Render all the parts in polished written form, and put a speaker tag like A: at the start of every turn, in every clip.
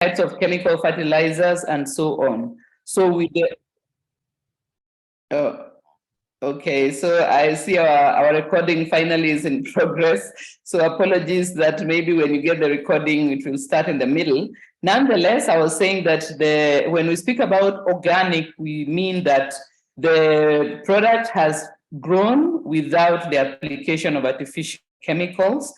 A: types of chemical fertilizers, and so on. So we did. Okay, so I see our recording finally is in progress. So apologies that maybe when you get the recording, it will start in the middle. Nonetheless, I was saying that when we speak about organic, we mean that the product has grown without the application of artificial chemicals.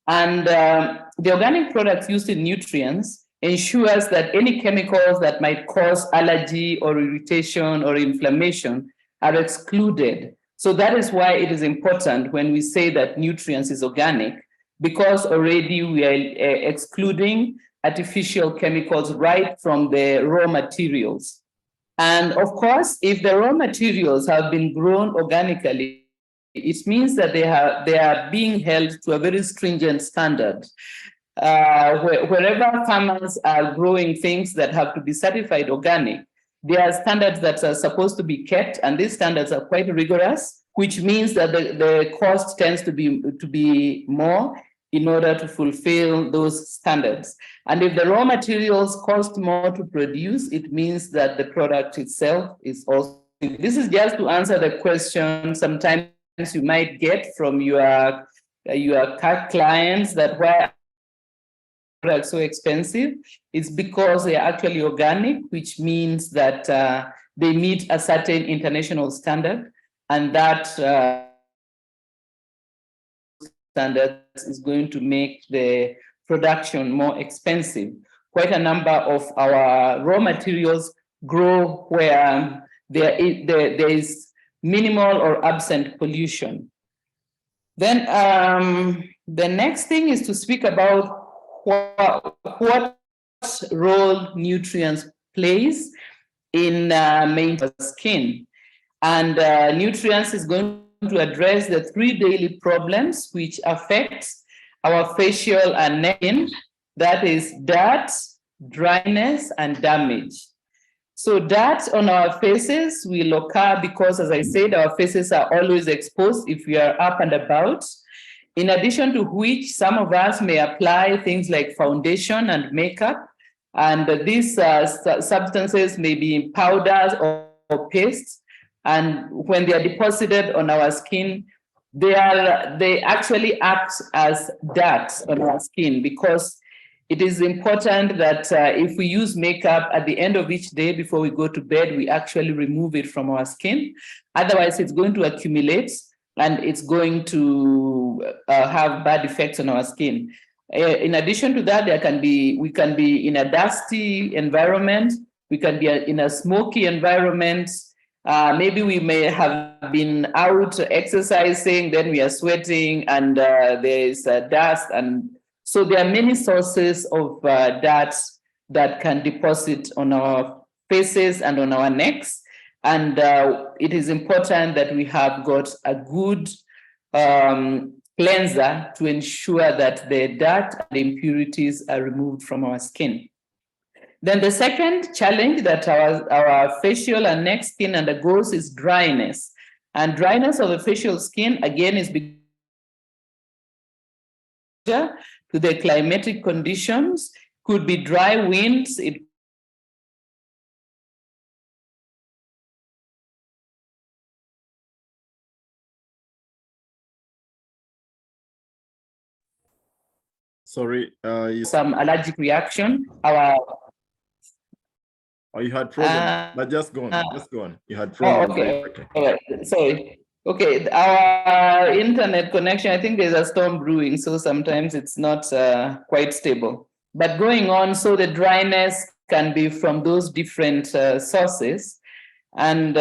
A: And the organic products used in nutrients ensures that any chemicals that might cause allergy or irritation or inflammation are excluded. So that is why it is important when we say that nutrients is organic, because already we are excluding artificial chemicals right from the raw materials. And of course, if the raw materials have been grown organically, it means that they are being held to a very stringent standard. Wherever farmers are growing things that have to be certified organic, there are standards that are supposed to be kept, and these standards are quite rigorous, which means that the cost tends to be more in order to fulfill those standards. And if the raw materials cost more to produce, it means that the product itself is also. This is just to answer the question sometimes you might get from your clients, that why products so expensive. It's because they are actually organic, which means that they meet a certain international standard, and that standard is going to make the production more expensive. Quite a number of our raw materials grow where there is minimal or absent pollution. Then the next thing is to speak about what role nutrients plays in maintaining skin. And nutrients is going to address the 3 daily problems which affect our facial and neck skin. That is dirt, dryness, and damage. So dirt on our faces will occur because, as I said, our faces are always exposed if we are up and about. In addition to which, some of us may apply things like foundation and makeup, and these substances may be in powders or pastes. And when they are deposited on our skin, they actually act as dirt on our skin, because it is important that if we use makeup at the end of each day before we go to bed, we actually remove it from our skin. Otherwise, it's going to accumulate and it's going to have bad effects on our skin. In addition to that, we can be in a dusty environment, we can be in a smoky environment. Maybe we may have been out exercising, then we are sweating, and there is dust. And so there are many sources of dirt that can deposit on our faces and on our necks. And it is important that we have got a good cleanser to ensure that the dirt and impurities are removed from our skin. Then the second challenge that our facial and neck skin undergoes is dryness. And dryness of the facial skin, again, is because to the climatic conditions. Could be dry winds, it
B: Sorry,
A: some allergic reaction.
B: You had problems, but just go on. You had problems.
A: Okay. All right. Sorry. Okay, our internet connection, I think there's a storm brewing, so sometimes it's not quite stable. But going on, so the dryness can be from those different sources. And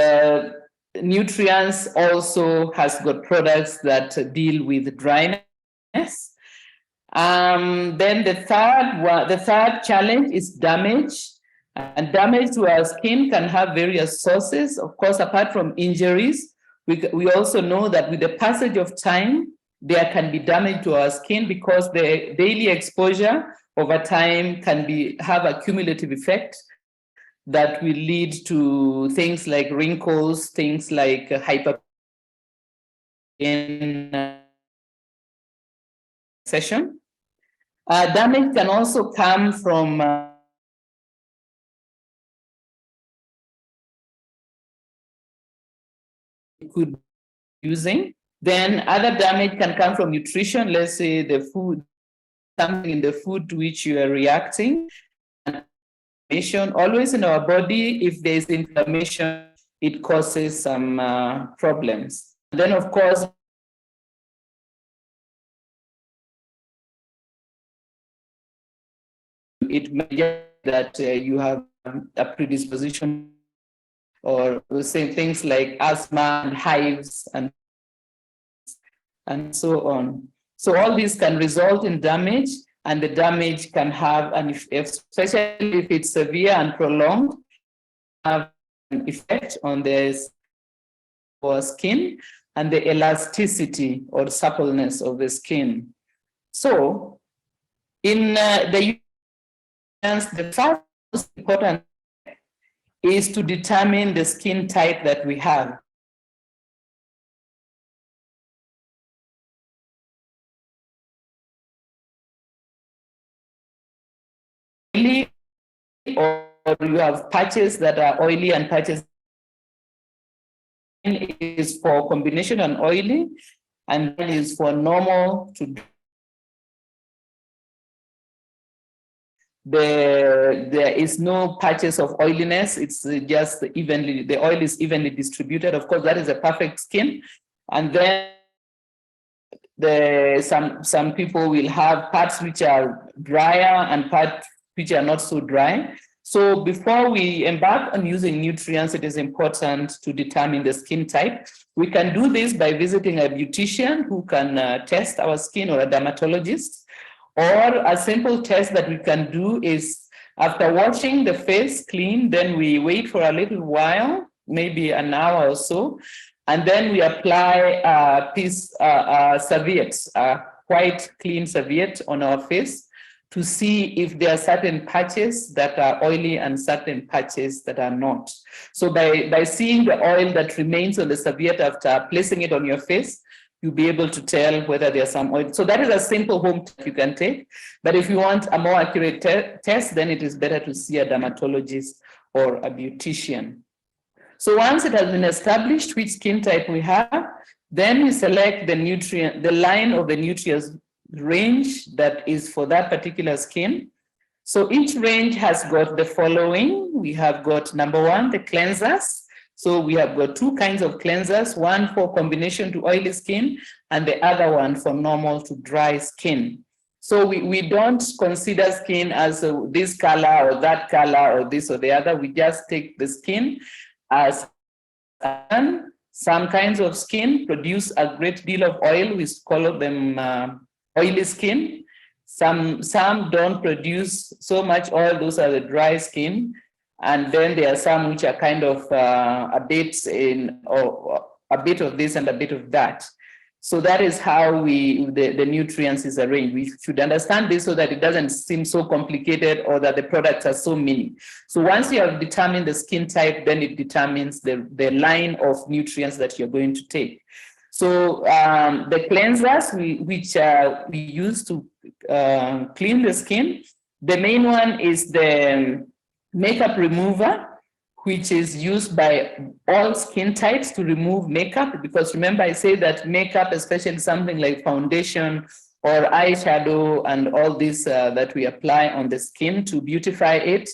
A: nutrients also has got products that deal with dryness. Then the third challenge is damage. And damage to our skin can have various sources. Of course, apart from injuries, we also know that with the passage of time, there can be damage to our skin because the daily exposure over time can have a cumulative effect that will lead to things like wrinkles, things like hyperpigmentation. Damage can also come from could be using. Then other damage can come from nutrition. Let's say the food, something in the food to which you are reacting. Always in our body, if there's inflammation, it causes some problems. And then, of course, it may be that you have a predisposition, or say things like asthma and hives and so on. So all these can result in damage, and the damage can have especially if it's severe and prolonged, have an effect on the skin and the elasticity or suppleness of the skin. So in the first most important is to determine the skin type that we have. Oily, or you have patches that are oily and patches is for combination and oily, and then is for normal to there is no patches of oiliness. It's just evenly, the oil is evenly distributed. Of course, that is a perfect skin. And then some people will have parts which are drier and parts which are not so dry. So before we embark on using nutrients, it is important to determine the skin type. We can do this by visiting a beautician who can test our skin, or a dermatologist. Or a simple test that we can do is, after washing the face clean, then we wait for a little while, maybe an hour or so, and then we apply a serviette, a quite clean serviette on our face, to see if there are certain patches that are oily and certain patches that are not. So by seeing the oil that remains on the serviette after placing it on your face, you'll be able to tell whether there's some oil. So that is a simple home test you can take. But if you want a more accurate test, then it is better to see a dermatologist or a beautician. So once it has been established which skin type we have, then we select the line of the nutrients range that is for that particular skin. So each range has got the following. We have got, number one, the cleansers. So we have got two kinds of cleansers, one for combination to oily skin and the other one for normal to dry skin. So we don't consider skin as this color or that color or this or the other. We just take the skin as some kinds of skin produce a great deal of oil. We call them oily skin. Some don't produce so much oil. Those are the dry skin. And then there are some which are kind of a bit of this and a bit of that. So that is how the nutrients is arranged. We should understand this so that it doesn't seem so complicated or that the products are so many. So once you have determined the skin type, then it determines the line of nutrients that you're going to take. So the cleansers which we use to clean the skin, the main one is the makeup remover, which is used by all skin types to remove makeup. Because remember, I say that makeup, especially something like foundation or eyeshadow and all this that we apply on the skin to beautify it,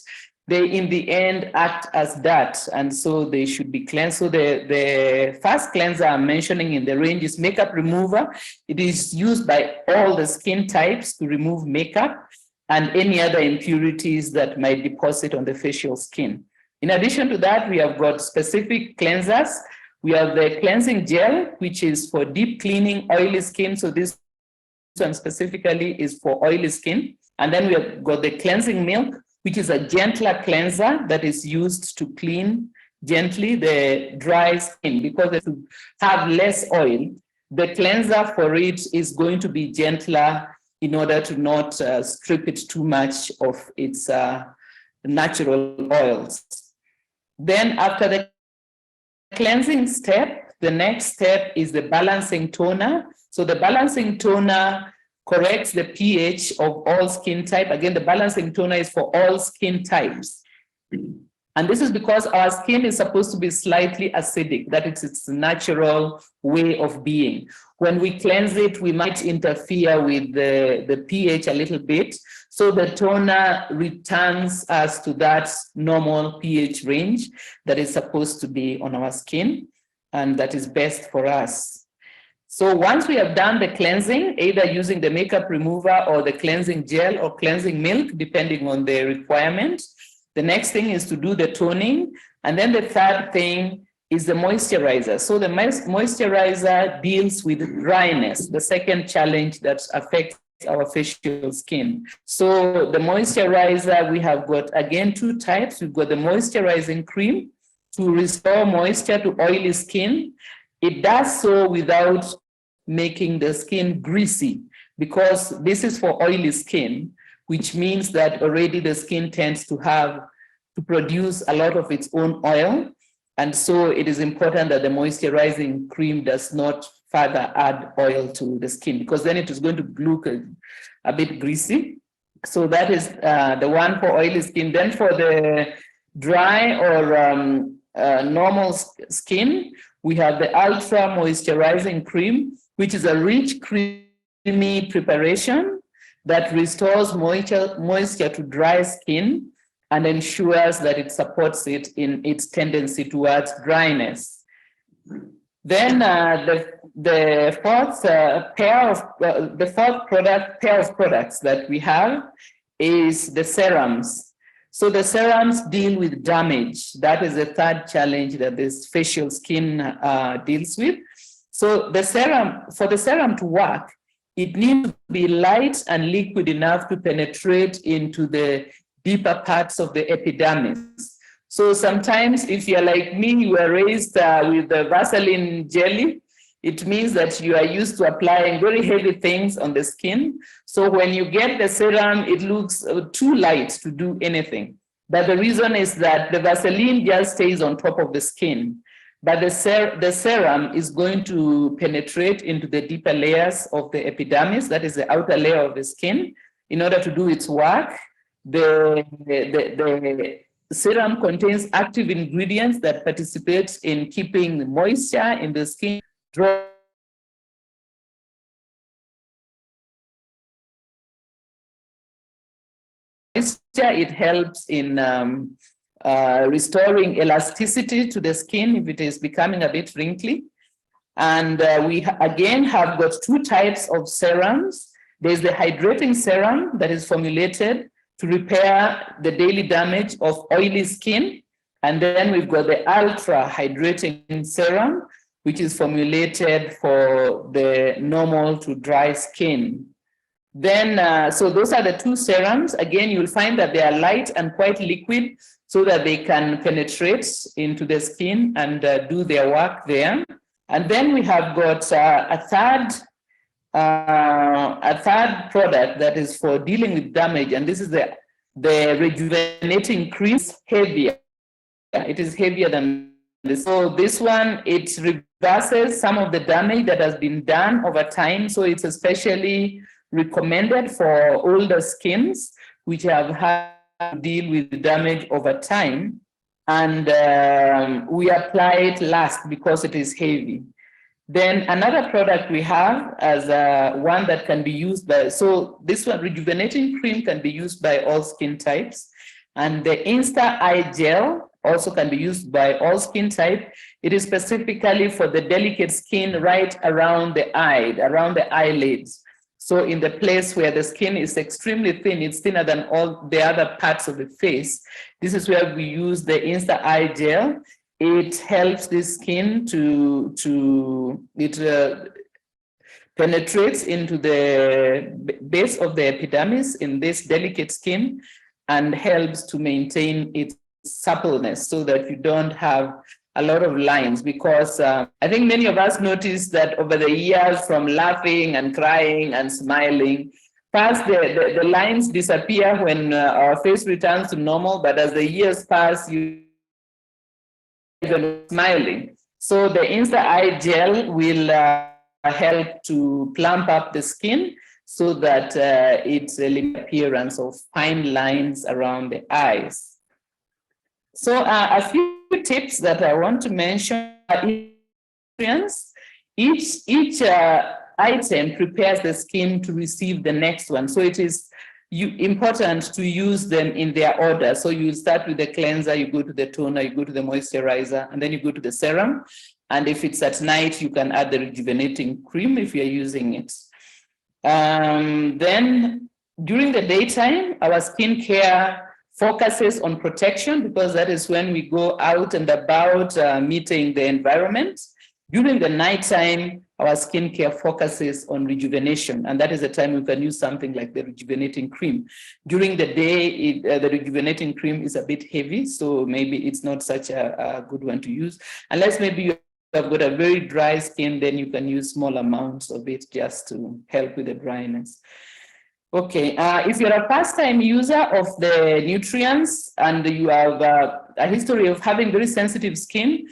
A: they in the end act as dirt, and so they should be cleansed. So the first cleanser I'm mentioning in the range is makeup remover. It is used by all the skin types to remove makeup and any other impurities that might deposit on the facial skin. In addition to that, we have got specific cleansers. We have the cleansing gel, which is for deep cleaning oily skin. So this one specifically is for oily skin. And then we have got the cleansing milk, which is a gentler cleanser that is used to clean gently the dry skin, because it will have less oil. The cleanser for it is going to be gentler in order to not strip it too much of its natural oils. Then after the cleansing step, the next step is the balancing toner. So the balancing toner corrects the pH of all skin type. Again, the balancing toner is for all skin types. And this is because our skin is supposed to be slightly acidic, that is its natural way of being. When we cleanse it, we might interfere with the pH a little bit. So the toner returns us to that normal pH range that is supposed to be on our skin, and that is best for us. So once we have done the cleansing, either using the makeup remover or the cleansing gel or cleansing milk, depending on the requirement, the next thing is to do the toning. And then the third thing is the moisturizer. So the moisturizer deals with dryness, the second challenge that affects our facial skin. So the moisturizer, we have got, again, two types. We've got the moisturizing cream to restore moisture to oily skin. It does so without making the skin greasy, because this is for oily skin, which means that already the skin tends to produce a lot of its own oil. And so it is important that the moisturizing cream does not further add oil to the skin, because then it is going to look a bit greasy. So that is the one for oily skin. Then for the dry or normal skin, we have the Ultra Moisturizing Cream, which is a rich, creamy preparation that restores moisture to dry skin and ensures that it supports it in its tendency towards dryness. Then the fourth pair of products that we have is the serums. So the serums deal with damage. That is the third challenge that this facial skin deals with. So for the serum to work, it needs to be light and liquid enough to penetrate into the deeper parts of the epidermis. So sometimes if you're like me, you were raised with the Vaseline jelly, it means that you are used to applying very heavy things on the skin. So when you get the serum, it looks too light to do anything. But the reason is that the Vaseline just stays on top of the skin. But the serum is going to penetrate into the deeper layers of the epidermis, that is the outer layer of the skin, in order to do its work. The serum contains active ingredients that participate in keeping moisture in the skin dry. It helps in restoring elasticity to the skin if it is becoming a bit wrinkly. And we again have got two types of serums. There's the hydrating serum that is formulated to repair the daily damage of oily skin. And then we've got the ultra hydrating serum, which is formulated for the normal to dry skin. Then, so those are the two serums. Again, you'll find that they are light and quite liquid so that they can penetrate into the skin and do their work there. And then we have got a third product that is for dealing with damage, and this is the rejuvenating cream. Heavier. It is heavier than this. So this one, it reverses some of the damage that has been done over time. So it's especially recommended for older skins which have had to deal with damage over time. And we apply it last because it is heavy. Then another product we have as one that can be used by, so this one, rejuvenating cream, can be used by all skin types. And the Insta Eye Gel also can be used by all skin type. It is specifically for the delicate skin right around the eye, around the eyelids. So in the place where the skin is extremely thin, it's thinner than all the other parts of the face. This is where we use the Insta Eye Gel. It helps the skin it penetrates into the base of the epidermis in this delicate skin and helps to maintain its suppleness so that you don't have a lot of lines, because I think many of us noticed that over the years from laughing and crying and smiling, first the lines disappear when our face returns to normal, but as the years pass, you even smiling. So the Insta Eye Gel will help to plump up the skin so that it's a appearance of fine lines around the eyes. So a few tips that I want to mention are nutrients. Each item prepares the skin to receive the next one. So it is important to use them in their order. So you start with the cleanser, you go to the toner, you go to the moisturizer, and then you go to the serum. And if it's at night, you can add the rejuvenating cream if you're using it. Then during the daytime, our skincare focuses on protection because that is when we go out and about meeting the environment. During the nighttime, our skincare focuses on rejuvenation, and that is the time we can use something like the rejuvenating cream. During the day, the rejuvenating cream is a bit heavy, so maybe it's not such a good one to use, unless maybe you have got a very dry skin, then you can use small amounts of it just to help with the dryness. Okay, if you're a first-time user of the nutrients and you have a history of having very sensitive skin,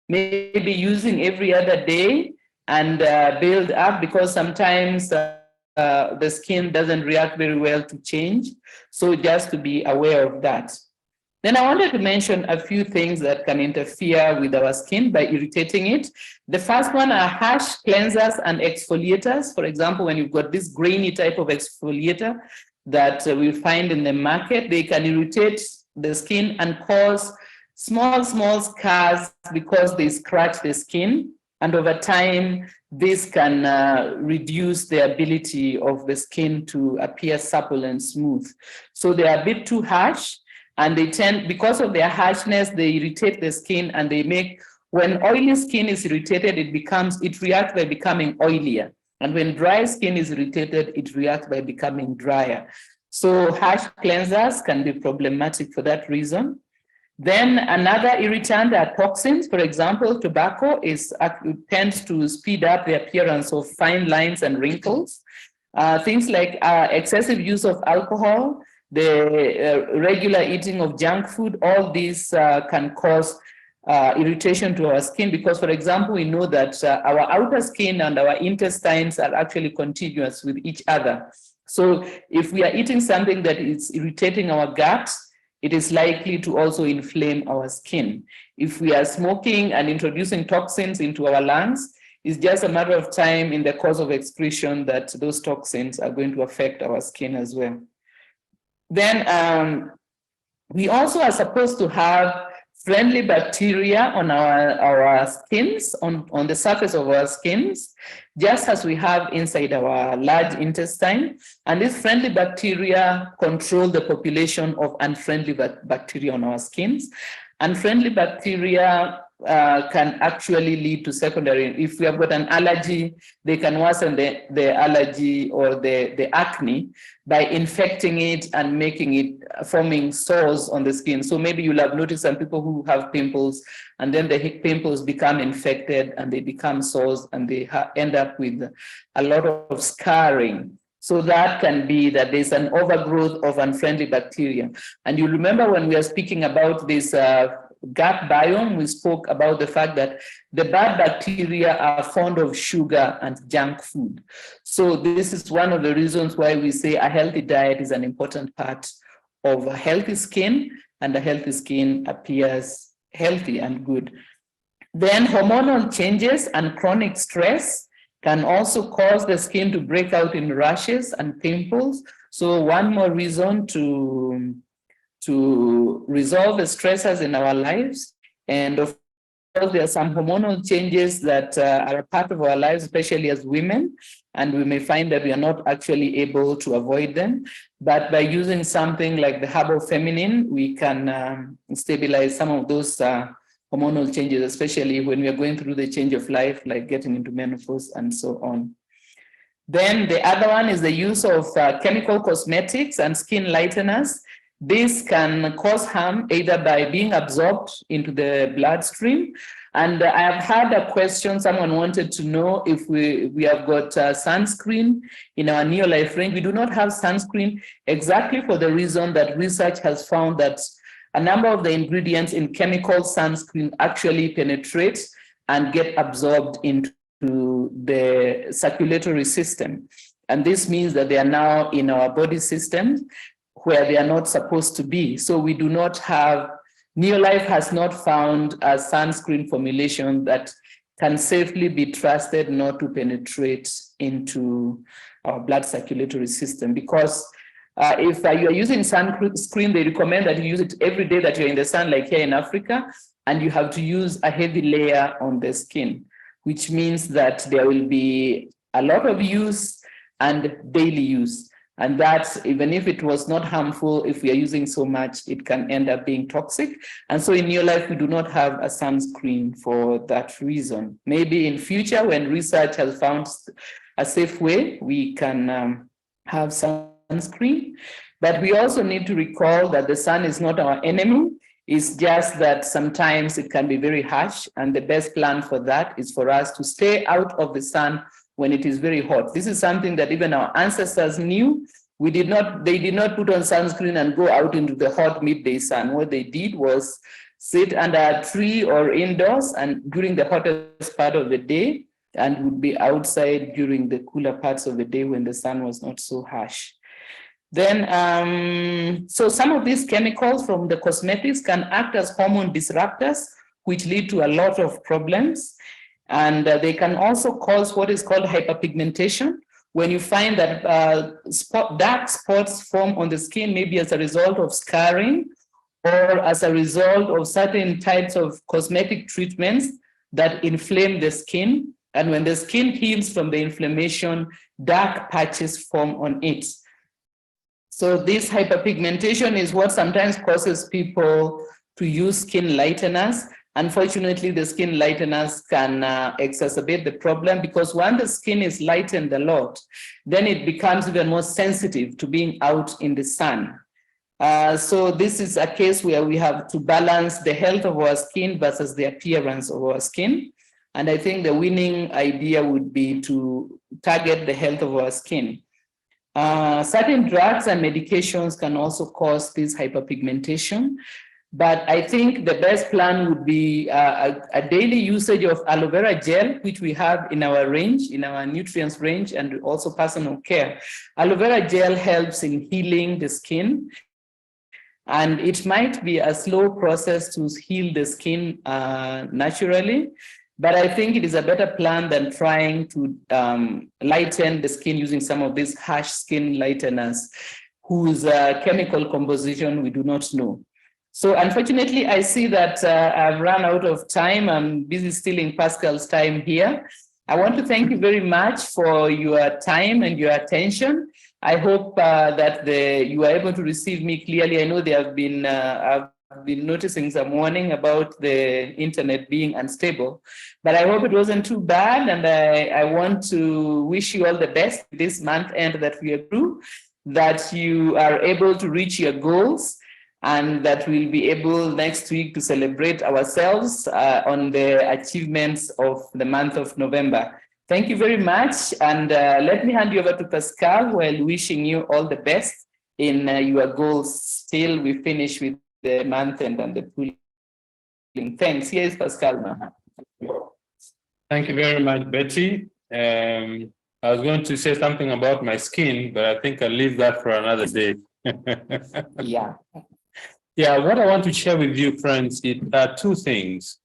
A: maybe using every other day and build up, because sometimes the skin doesn't react very well to change. So just to be aware of that. Then I wanted to mention a few things that can interfere with our skin by irritating it. The first one are harsh cleansers and exfoliators. For example, when you've got this grainy type of exfoliator that we find in the market, they can irritate the skin and cause small scars because they scratch the skin. And over time, this can reduce the ability of the skin to appear supple and smooth. So they are a bit too harsh. And they tend, because of their harshness, they irritate the skin, and they make, when oily skin is irritated, it reacts by becoming oilier. And when dry skin is irritated, it reacts by becoming drier. So harsh cleansers can be problematic for that reason. Then another irritant are toxins. For example, tobacco tends to speed up the appearance of fine lines and wrinkles. Things like excessive use of alcohol, the regular eating of junk food, all these can cause irritation to our skin because, for example, we know that our outer skin and our intestines are actually continuous with each other. So if we are eating something that is irritating our gut, it is likely to also inflame our skin. If we are smoking and introducing toxins into our lungs, it's just a matter of time in the course of excretion that those toxins are going to affect our skin as well. Then we also are supposed to have friendly bacteria on our skins, on the surface of our skins, just as we have inside our large intestine. And these friendly bacteria control the population of unfriendly bacteria on our skins. Unfriendly bacteria can actually lead to secondary. If we have got an allergy, they can worsen the allergy or the acne by infecting it and making it, forming sores on the skin. So maybe you'll have noticed some people who have pimples, and then the pimples become infected and they become sores, and they end up with a lot of scarring. So that can be that there's an overgrowth of unfriendly bacteria. And you remember when we are speaking about this gut biome, we spoke about the fact that the bad bacteria are fond of sugar and junk food. So this is one of the reasons why we say a healthy diet is an important part of a healthy skin, and a healthy skin appears healthy and good. Then hormonal changes and chronic stress can also cause the skin to break out in rashes and pimples. So one more reason to resolve the stressors in our lives. And of course, there are some hormonal changes that are a part of our lives, especially as women, and we may find that we are not actually able to avoid them. But by using something like the herbal feminine, we can stabilize some of those hormonal changes, especially when we are going through the change of life, like getting into menopause and so on. Then the other one is the use of chemical cosmetics and skin lighteners. This can cause harm either by being absorbed into the bloodstream. And I have had a question, someone wanted to know if we have got sunscreen in our Neolife range. We do not have sunscreen exactly for the reason that research has found that a number of the ingredients in chemical sunscreen actually penetrate and get absorbed into the circulatory system. And this means that they are now in our body systems where they are not supposed to be. So we do not have Neolife has not found a sunscreen formulation that can safely be trusted not to penetrate into our blood circulatory system, because if you are using sunscreen, they recommend that you use it every day that you're in the sun, like here in Africa, and you have to use a heavy layer on the skin, which means that there will be a lot of use and daily use. And that, even if it was not harmful, if we are using so much, it can end up being toxic. And so in Neolife, we do not have a sunscreen for that reason. Maybe in future, when research has found a safe way, we can have sunscreen. But we also need to recall that the sun is not our enemy. It's just that sometimes it can be very harsh. And the best plan for that is for us to stay out of the sun when it is very hot. This is something that even our ancestors knew. They did not put on sunscreen and go out into the hot midday sun. What they did was sit under a tree or indoors and during the hottest part of the day, and would be outside during the cooler parts of the day when the sun was not so harsh. Then, so some of these chemicals from the cosmetics can act as hormone disruptors, which lead to a lot of problems. And they can also cause what is called hyperpigmentation. When you find that dark spots form on the skin, maybe as a result of scarring or as a result of certain types of cosmetic treatments that inflame the skin. And when the skin heals from the inflammation, dark patches form on it. So this hyperpigmentation is what sometimes causes people to use skin lighteners. Unfortunately, the skin lighteners can exacerbate the problem, because when the skin is lightened a lot, then it becomes even more sensitive to being out in the sun. So this is a case where we have to balance the health of our skin versus the appearance of our skin. And I think the winning idea would be to target the health of our skin. Certain drugs and medications can also cause this hyperpigmentation. But I think the best plan would be a daily usage of aloe vera gel, which we have in our range, in our nutrients range, and also personal care. Aloe vera gel helps in healing the skin. And it might be a slow process to heal the skin naturally. But I think it is a better plan than trying to lighten the skin using some of these harsh skin lighteners, whose chemical composition we do not know. So unfortunately, I see that I've run out of time. I'm busy stealing Pascal's time here. I want to thank you very much for your time and your attention. I hope that you are able to receive me clearly. I know there have been, I've been noticing some warning about the internet being unstable, but I hope it wasn't too bad. And I want to wish you all the best this month end that we are through, that you are able to reach your goals, and that we'll be able next week to celebrate ourselves on the achievements of the month of November. Thank you very much. And let me hand you over to Pascal while wishing you all the best in your goals till we finish with the month end and the pooling. Thanks. Here is Pascal now.
C: Thank you very much, Betty. I was going to say something about my skin, but I think I'll leave that for another day.
A: Yeah.
C: Yeah, what I want to share with you, friends, are two things.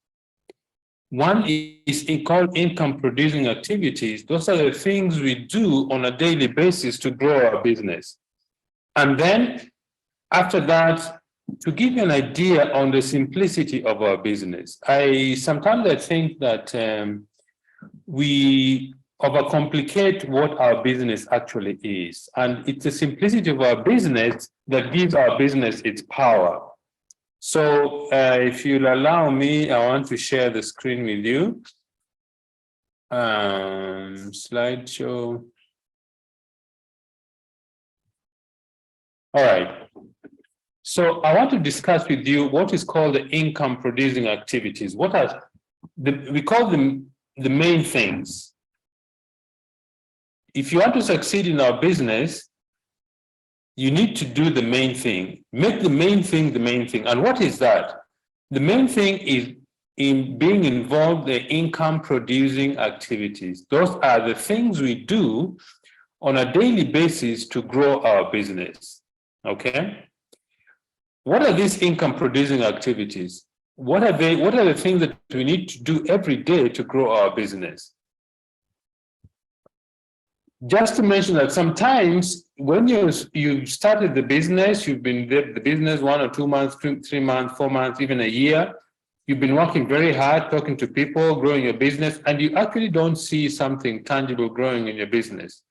C: One is called income-producing activities. Those are the things we do on a daily basis to grow our business. And then, after that, to give you an idea on the simplicity of our business, sometimes I think that we overcomplicate what our business actually is. And it's the simplicity of our business that gives our business its power. So if you'll allow me, I want to share the screen with you. Slideshow. All right. So I want to discuss with you what is called the income producing activities. What are we call them the main things. If you want to succeed in our business, you need to do the main thing. Make the main thing the main thing. And what is that? The main thing is in being involved in income producing activities. Those are the things we do on a daily basis to grow our business. Okay? What are these income producing activities? What are they? What are the things that we need to do every day to grow our business? Just to mention that sometimes when you started the business, you've been the business 1 or 2 months, 3 months, 4 months, even a year, you've been working very hard, talking to people, growing your business, and you actually don't see something tangible growing in your business.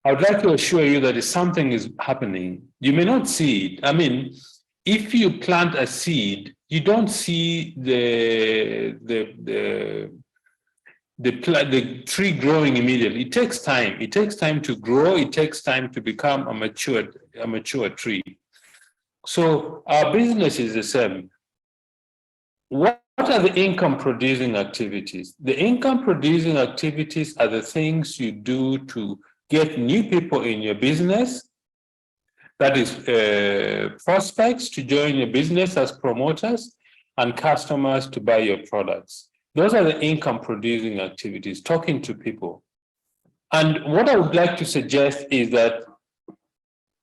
C: I would like to assure you that if something is happening, you may not see it. I mean, if you plant a seed, you don't see the tree growing immediately. It takes time. It takes time to grow. It takes time to become a mature tree. So our business is the same. What are the income producing activities? The income producing activities are the things you do to get new people in your business. That is prospects to join your business as promoters and customers to buy your products. Those are the income producing activities, talking to people. And what I would like to suggest is that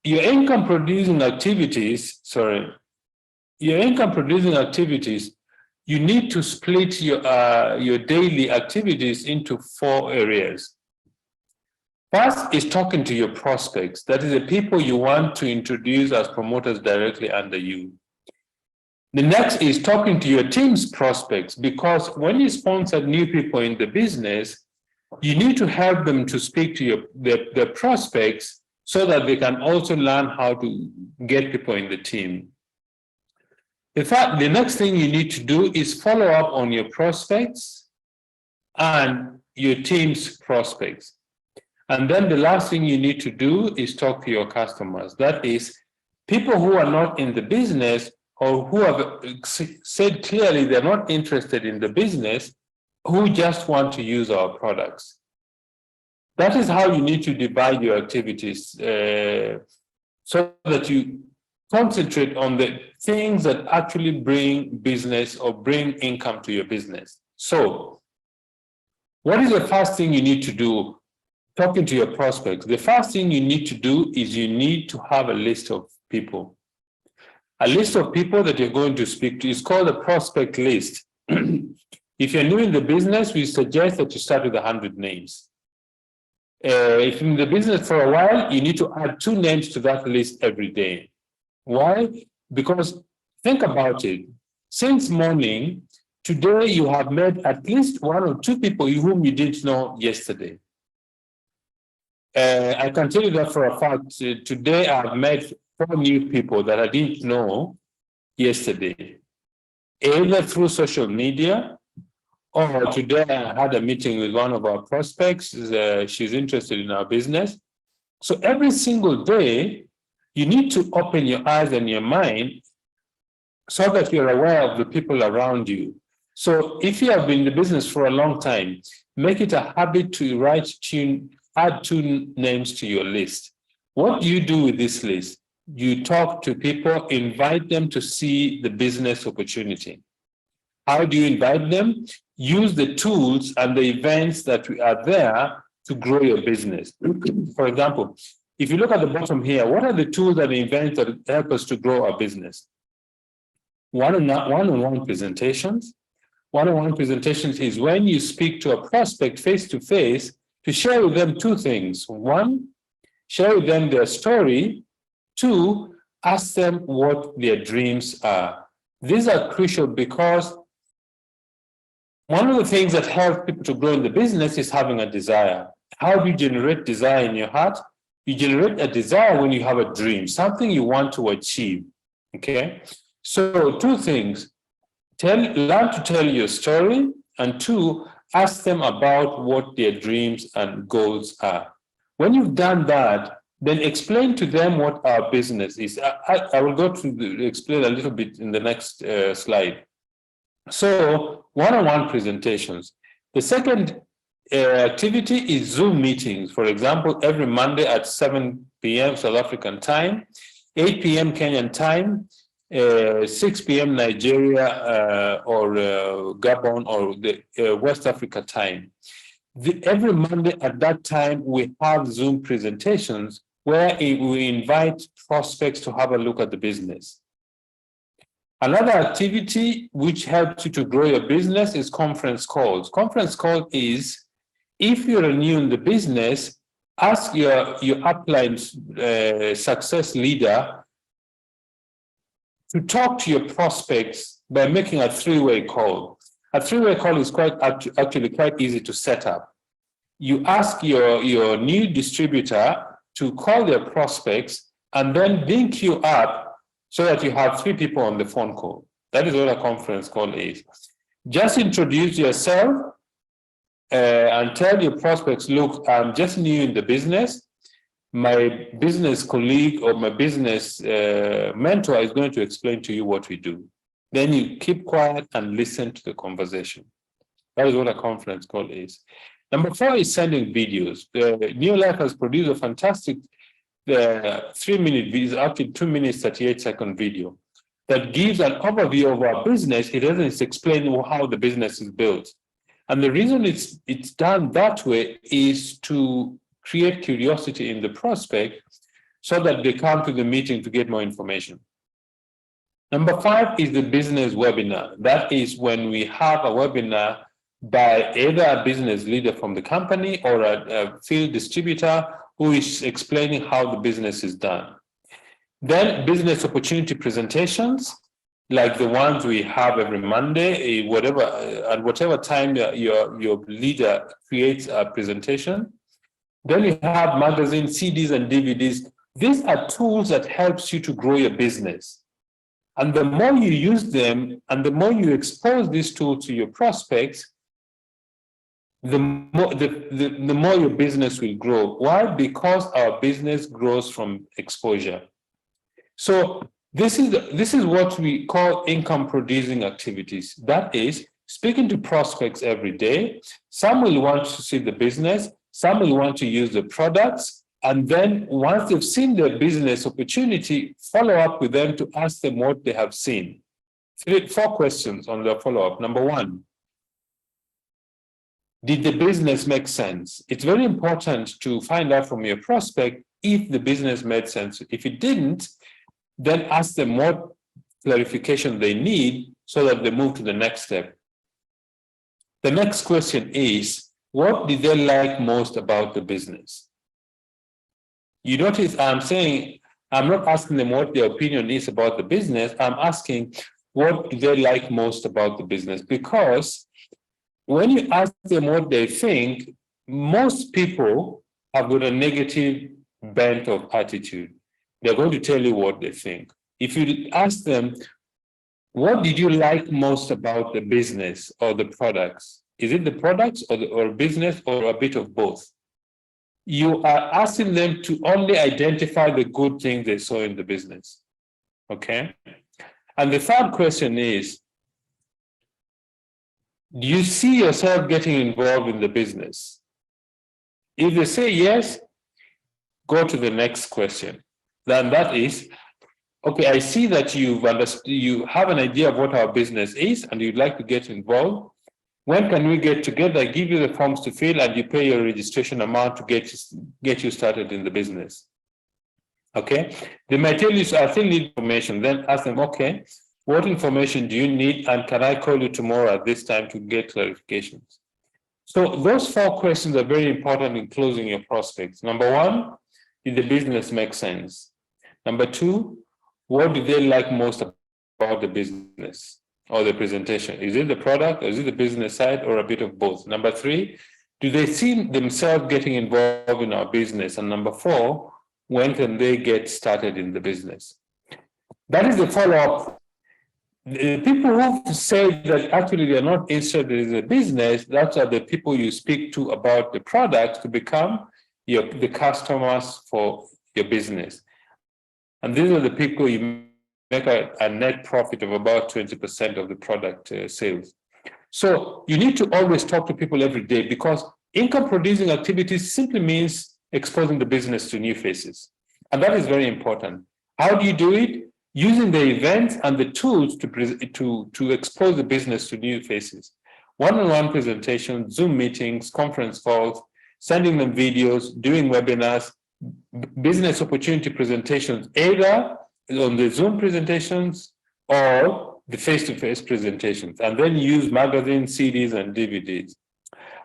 C: your income producing activities, you need to split your daily activities into 4 areas. First is talking to your prospects. That is the people you want to introduce as promoters directly under you. The next is talking to your team's prospects, because when you sponsor new people in the business, you need to help them to speak to their prospects so that they can also learn how to get people in the team. In fact, the next thing you need to do is follow up on your prospects and your team's prospects. And then the last thing you need to do is talk to your customers. That is, people who are not in the business or who have said clearly they're not interested in the business, who just want to use our products. That is how you need to divide your activities so that you concentrate on the things that actually bring business or bring income to your business. So, what is the first thing you need to do? Talking to your prospects, the first thing you need to do is you need to have a list of people. A list of people that you're going to speak to is called a prospect list. If you're new in the business, we suggest that you start with 100 names. If you're in the business for a while, you need to add 2 names to that list every day. Why? Because think about it. Since morning, today you have met at least 1 or 2 people whom you didn't know yesterday. I can tell you that for a fact. Today I've met 4 new people that I didn't know yesterday, either through social media or today I had a meeting with one of our prospects. She's interested in our business. So every single day, you need to open your eyes and your mind so that you're aware of the people around you. So if you have been in the business for a long time, make it a habit to add 2 names to your list. What do you do with this list? You talk to people, invite them to see the business opportunity. How do you invite them? Use the tools and the events that are there to grow your business. For example, if you look at the bottom here, what are the tools and events that help us to grow our business? One-on-one presentations. One-on-one presentations is when you speak to a prospect face-to-face to share with them 2 things. 1, share with them their story. 2, ask them what their dreams are. These are crucial because one of the things that helps people to grow in the business is having a desire. How do you generate desire in your heart? You generate a desire when you have a dream, something you want to achieve. Okay? So 2 things. Learn to tell your story, and 2, ask them about what their dreams and goals are. When you've done that, then explain to them what our business is. I will go to explain a little bit in the next slide. So, one-on-one presentations. The second activity is Zoom meetings. For example, every Monday at 7 p.m. South African time, 8 p.m. Kenyan time, 6 p.m. Nigeria or Gabon or the West Africa time. Every Monday at that time, we have Zoom presentations where we invite prospects to have a look at the business. Another activity which helps you to grow your business is conference calls. Conference call is, if you're new in the business, ask your upline success leader to talk to your prospects by making a three-way call. A three-way call is actually quite easy to set up. You ask your new distributor to call their prospects and then link you up so that you have three people on the phone call. That is what a conference call is. Just introduce yourself and tell your prospects, look, I'm just new in the business. My business colleague or my business mentor is going to explain to you what we do. Then you keep quiet and listen to the conversation. That is what a conference call is. Number 4 is sending videos. New Life has produced a fantastic 3-minute video, up to 2 minutes, 38-second video that gives an overview of our business. It doesn't explain how the business is built. And the reason it's done that way is to create curiosity in the prospect so that they come to the meeting to get more information. Number 5 is the business webinar. That is when we have a webinar by either a business leader from the company or a field distributor who is explaining how the business is done. Then business opportunity presentations, like the ones we have every Monday, at whatever time your leader creates a presentation. Then you have magazines, CDs, and DVDs. These are tools that helps you to grow your business. And the more you use them and the more you expose these tools to your prospects, the more your business will grow. Why? Because our business grows from exposure. So this is what we call income producing activities. That is speaking to prospects every day. Some will want to see the business, some will want to use the products, and then once they've seen their business opportunity, follow up with them to ask them what they have seen. 4 questions on the follow-up. Number 1, did the business make sense? It's very important to find out from your prospect if the business made sense. If it didn't, then ask them what clarification they need so that they move to the next step. The next question is, what did they like most about the business? You notice I'm not asking them what their opinion is about the business. I'm asking what do they like most about the business, because when you ask them what they think, most people have got a negative bent of attitude. They're going to tell you what they think. If you ask them, what did you like most about the business or the products? Is it the products or business or a bit of both? You are asking them to only identify the good things they saw in the business. Okay? And the third question is, do you see yourself getting involved in the business? If they say yes, go to the next question. Then that is, okay, I see that you have an idea of what our business is and you'd like to get involved. When can we get together, give you the forms to fill, and you pay your registration amount to get you started in the business? Okay, they might tell you, so I still need information. Then ask them, okay, what information do you need, and can I call you tomorrow at this time to get clarifications? So those 4 questions are very important in closing your prospects. Number 1, did the business make sense? Number 2, what do they like most about the business or the presentation? Is it the product, or is it the business side, or a bit of both? Number 3, do they see themselves getting involved in our business? And number 4, when can they get started in the business? That is the follow-up. The people who say that actually they're not interested in the business, that are the people you speak to about the product to become the customers for your business. And these are the people you make a net profit of about 20% of the product sales. So you need to always talk to people every day, because income producing activities simply means exposing the business to new faces. And that is very important. How do you do it? Using the events and the tools to expose the business to new faces. One-on-one presentations, Zoom meetings, conference calls, sending them videos, doing webinars. business opportunity presentations, either on the Zoom presentations or the face-to-face presentations, and then use magazines, CDs, and DVDs.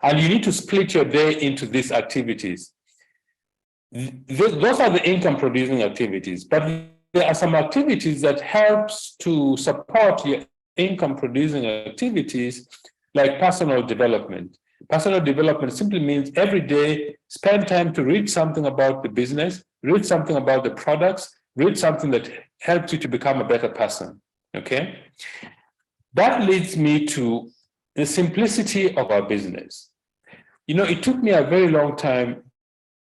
C: And you need to split your day into these activities. Those are the income-producing activities, but there are some activities that helps to support your income-producing activities, like personal development. Personal development simply means every day spend time to read something about the business, read something about the products, read something that helps you to become a better person, okay? That leads me to the simplicity of our business. You know, it took me a very long time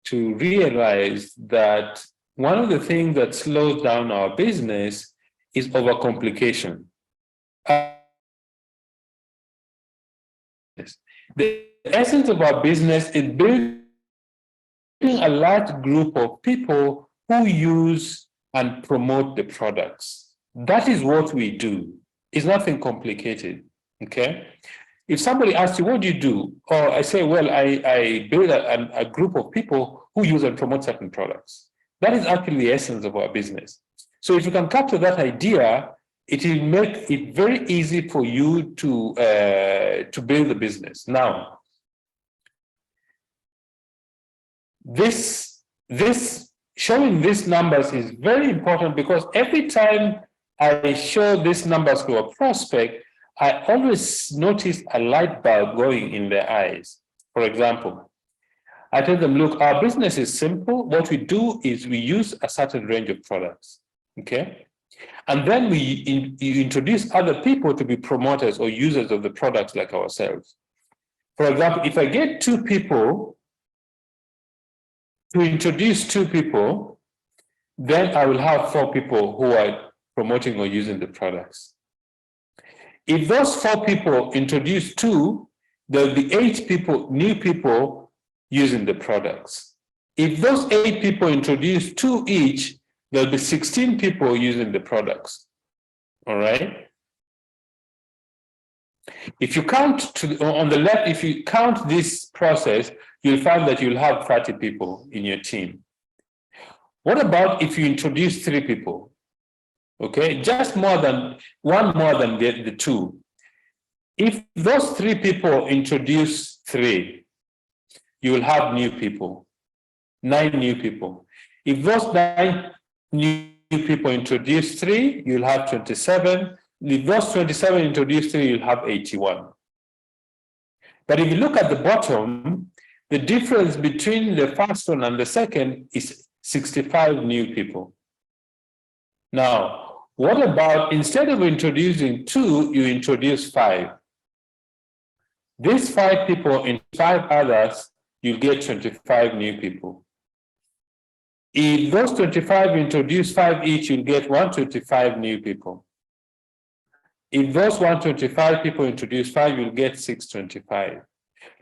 C: to realize that one of the things that slows down our business is overcomplication. The essence of our business is building a large group of people who use and promote the products. That is what we do. It's nothing complicated, okay? If somebody asks you, what do you do? Or I say, well, I build a group of people who use and promote certain products. That is actually the essence of our business. So if you can capture that idea, it will make it very easy for you to build the business. Now, showing these numbers is very important, because every time I show these numbers to a prospect, I always notice a light bulb going in their eyes. For example, I tell them, look, our business is simple. What we do is we use a certain range of products, okay? And then we introduce other people to be promoters or users of the products like ourselves. For example, if I get two people to introduce two people, then I will have 4 people who are promoting or using the products. If those 4 people introduce 2, there'll be 8 people, new people using the products. If those 8 people introduce 2 each, there'll be 16 people using the products. All right? If you count on the left, if you count this process, you'll find that you'll have 30 people in your team. What about if you introduce 3 people? Okay, just one more than the 2. If those 3 people introduce 3, you will have new people, 9 new people. If those 9 new people introduce 3, you'll have 27. If those 27 introduce 3, you'll have 81. But if you look at the bottom, the difference between the first one and the second is 65 new people. Now, what about, instead of introducing 2, you introduce 5? These 5 people and 5 others, you get 25 new people. If those 25 introduce 5 each, you'll get 125 new people. If those 125 people introduce 5, you'll get 625.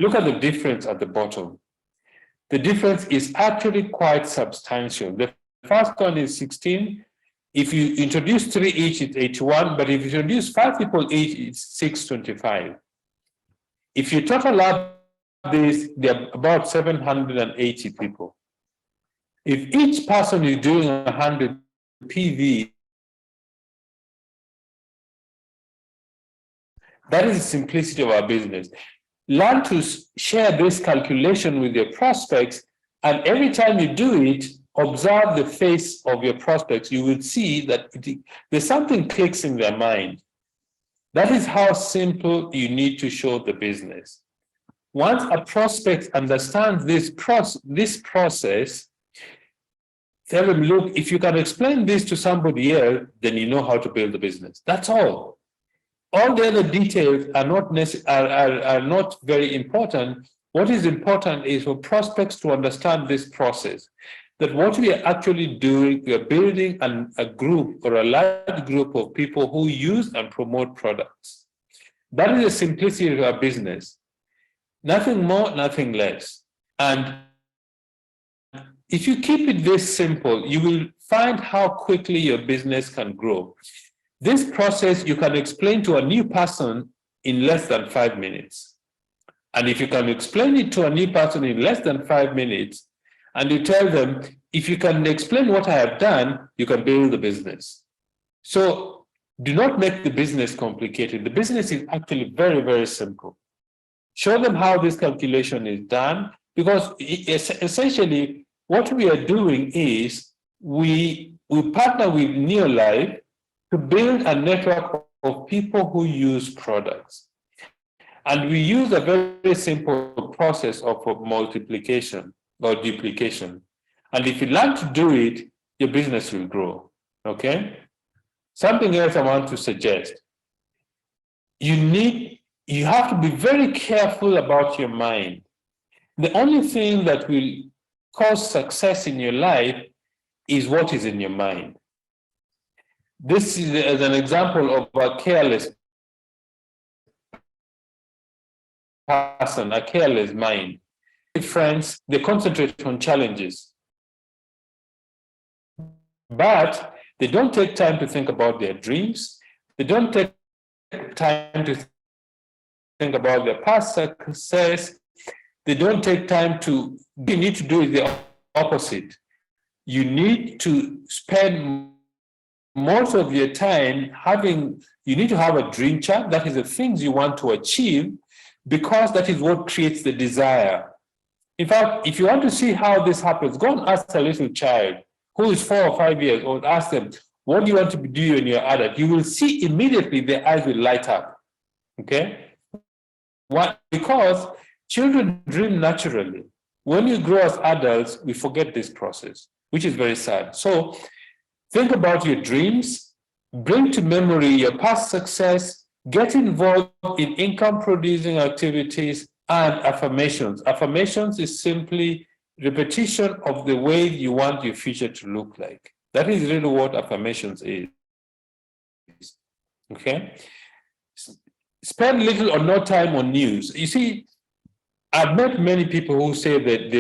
C: Look at the difference at the bottom. The difference is actually quite substantial. The first one is 16. If you introduce 3 each, it's 81, but if you introduce 5 people each, it's 625. If you total up this, they're about 780 people. If each person is doing 100 PV, that is the simplicity of our business. Learn to share this calculation with your prospects, and every time you do it, observe the face of your prospects. You will see that there's something clicks in their mind. That is how simple you need to show the business. Once a prospect understands this process, tell them, look, if you can explain this to somebody else, then you know how to build the business. That's all. All the other details are not very important. What is important is for prospects to understand this process, that what we are actually doing, we are building a group or a large group of people who use and promote products. That is the simplicity of our business. Nothing more, nothing less. And if you keep it this simple, you will find how quickly your business can grow. This process you can explain to a new person in less than 5 minutes. And if you can explain it to a new person in less than 5 minutes, And you tell them, if you can explain what I have done, you can build the business. So do not make the business complicated. The business is actually very, very simple. Show them how this calculation is done, because essentially what we are doing is we partner with Neolife to build a network of people who use products. And we use a very simple process of multiplication or duplication. And if you learn to do it, your business will grow, okay? Something else I want to suggest. You have to be very careful about your mind. The only thing that will cause success in your life is what is in your mind. This is as an example of a careless person, a careless mind. Friends, they concentrate on challenges, but they don't take time to think about their dreams. They don't take time to think about their past success. They don't take time to, what you need to do is the opposite. You need to spend most of your time you need to have a dream chart. That is the things you want to achieve, because that is what creates the desire. In fact, if you want to see how this happens, go and ask a little child who is 4 or 5 years old, ask them, what do you want to do when you're adult? You will see immediately their eyes will light up, okay? Why? Because children dream naturally. When you grow as adults, we forget this process, which is very sad. So think about your dreams, bring to memory your past success, get involved in income-producing activities, and affirmations. Affirmations is simply repetition of the way you want your future to look like. That is really what affirmations is. Okay? Spend little or no time on news. You see, I've met many people who say that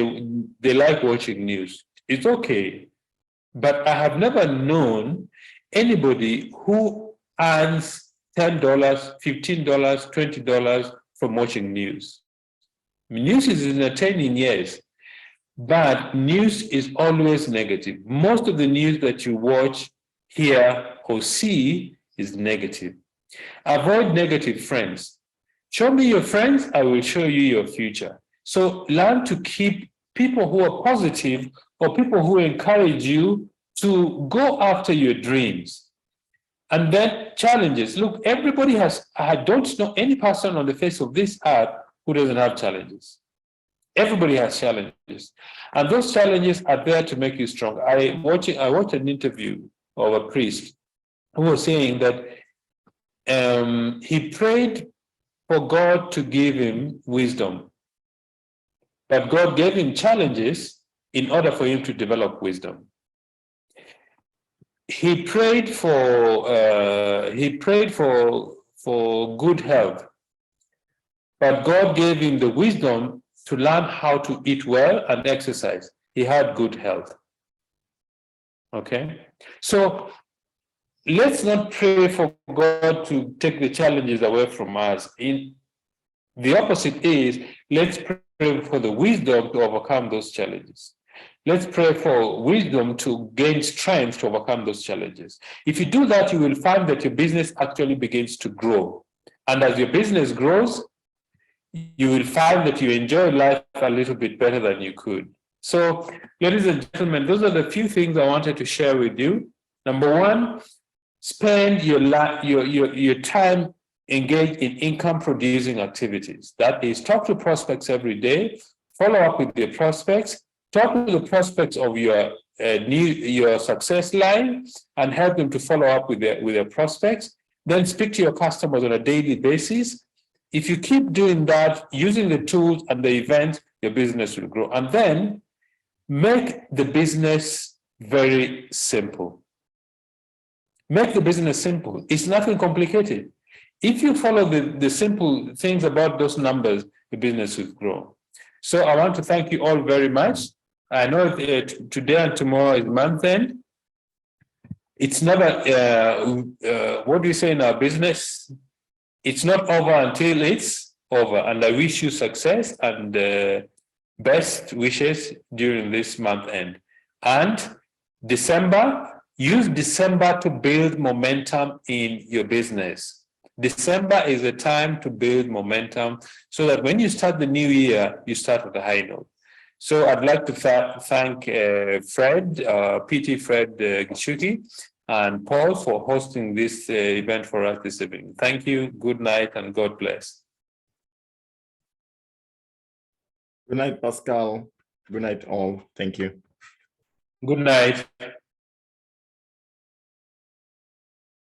C: they like watching news. It's okay. But I have never known anybody who earns $10, $15, $20 from watching news. News is entertaining, yes, but news is always negative. Most of the news that you watch, hear, or see is negative. Avoid negative friends. Show me your friends, I will show you your future. So learn to keep people who are positive or people who encourage you to go after your dreams. And then challenges. Look, everybody I don't know any person on the face of this earth who doesn't have challenges. Everybody has challenges. And those challenges are there to make you stronger. I watched an interview of a priest who was saying that he prayed for God to give him wisdom. But God gave him challenges in order for him to develop wisdom. He prayed for good health, but God gave him the wisdom to learn how to eat well and exercise. He had good health. Okay, so let's not pray for God to take the challenges away from us. The opposite is, let's pray for the wisdom to overcome those challenges. Let's pray for wisdom to gain strength to overcome those challenges. If you do that, you will find that your business actually begins to grow. And as your business grows, you will find that you enjoy life a little bit better than you could. So, ladies and gentlemen, those are the few things I wanted to share with you. Number one, spend your time engaged in income-producing activities. That is, talk to prospects every day, follow up with your prospects, talk to the prospects of your success line, and help them to follow up with their prospects. Then speak to your customers on a daily basis. If you keep doing that, using the tools and the events, your business will grow. And then make the business very simple. Make the business simple. It's nothing complicated. If you follow the simple things about those numbers, the business will grow. So I want to thank you all very much. I know today and tomorrow is month end. It's never, what do you say in our business? It's not over until it's over. And I wish you success and best wishes during this month end. And December, use December to build momentum in your business. December is a time to build momentum so that when you start the new year, you start with a high note. So I'd like to thank Fred, PT Fred Gichuki, and Paul for hosting this event for us this evening. Thank you, good night, and God bless.
B: Good night, Pascal. Good night, all. Thank you.
C: Good night.